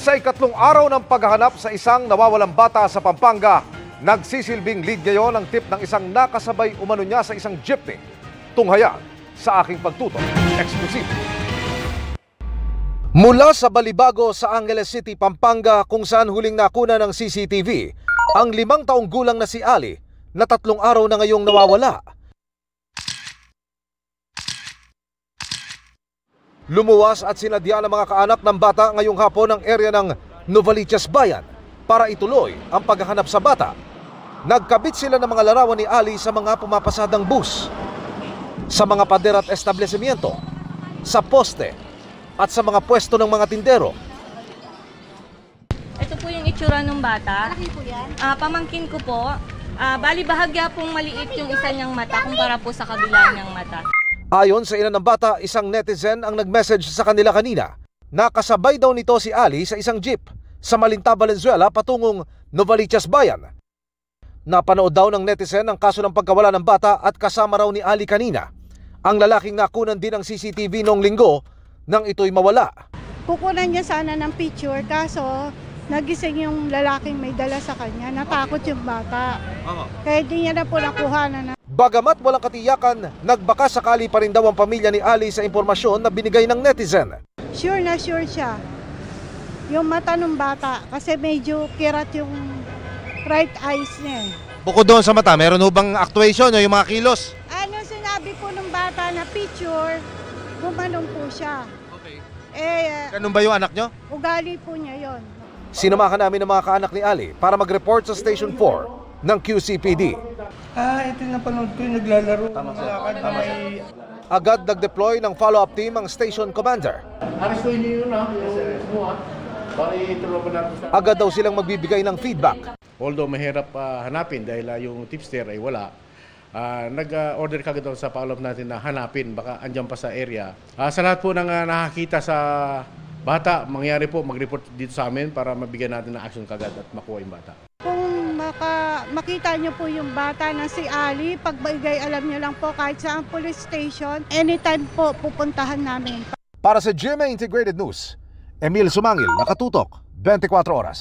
Sa ikatlong araw ng paghahanap sa isang nawawalang bata sa Pampanga, nagsisilbing lead ngayon ang tip ng isang nakasabay umano niya sa isang jeepney. Tunghayan sa aking pagtutok. Exclusive. Mula sa Balibago sa Angeles City, Pampanga, kung saan huling nakuna ng CCTV, ang 5 taong gulang na si Ali na 3 araw na ngayong nawawala. Lumuwas at sinadya ng mga kaanak ng bata ngayong hapon ang area ng Novaliches Bayan para ituloy ang paghahanap sa bata. Nagkabit sila ng mga larawan ni Ali sa mga pumapasadang bus, sa mga pader at establishmento, sa poste at sa mga pwesto ng mga tindero. Ito po yung itsura ng bata. Malaki po yan? Pamangkin ko po. Bali bahagya pong maliit yung isa niyang mata kumpara po sa kabila niyang mata. Ayon sa ina ng bata, isang netizen ang nag-message sa kanila kanina. Nakasabay daw nito si Ali sa isang jeep sa Malinta, Valenzuela patungong Novaliches Bayan. Napanood daw ng netizen ang kaso ng pagkawala ng bata at kasama raw ni Ali kanina ang lalaking nakunan din ng CCTV noong linggo nang ito'y mawala. Kukunan niya sana ng picture kaso nagising yung lalaking may dala sa kanya. Natakot yung bata. Kaya di niya na po nakuha na. Bagamat walang katiyakan, nagbaka sakali pa rin daw ang pamilya ni Ali sa impormasyon na binigay ng netizen. Sure na sure siya. Yung mata ng bata kasi medyo kirat yung right eyes niya. Bukod doon sa mata, meron ho bang actuation o yung mga kilos? Ano sinabi po ng bata na picture, gumanong po siya. Okay. Ganun ba yung anak nyo? Ugali po niya yon. Sinamahan namin ang mga kaanak ni Ali para mag-report sa Station 4 ng QCPD. Ito yung napanood ko yung naglalaro. Tama Agad nag-deploy ng follow-up team ang station commander. Aristuin niyo yun Agad daw silang magbibigay ng feedback. Although mahirap hanapin dahil yung tipster ay wala, nag-order kagad daw sa follow-up natin na hanapin, baka andyan pa sa area. Sa lahat po ng nakakita sa bata, mangyari po mag-report dito sa amin para mabigyan natin ng action kagad at makuha yung bata. Kung makita niyo po yung bata na si Ali, pagbigay alam niyo lang po kahit sa police station, anytime po pupuntahan namin. Para sa GMA Integrated News, Emil Sumangil, nakatutok, 24 oras.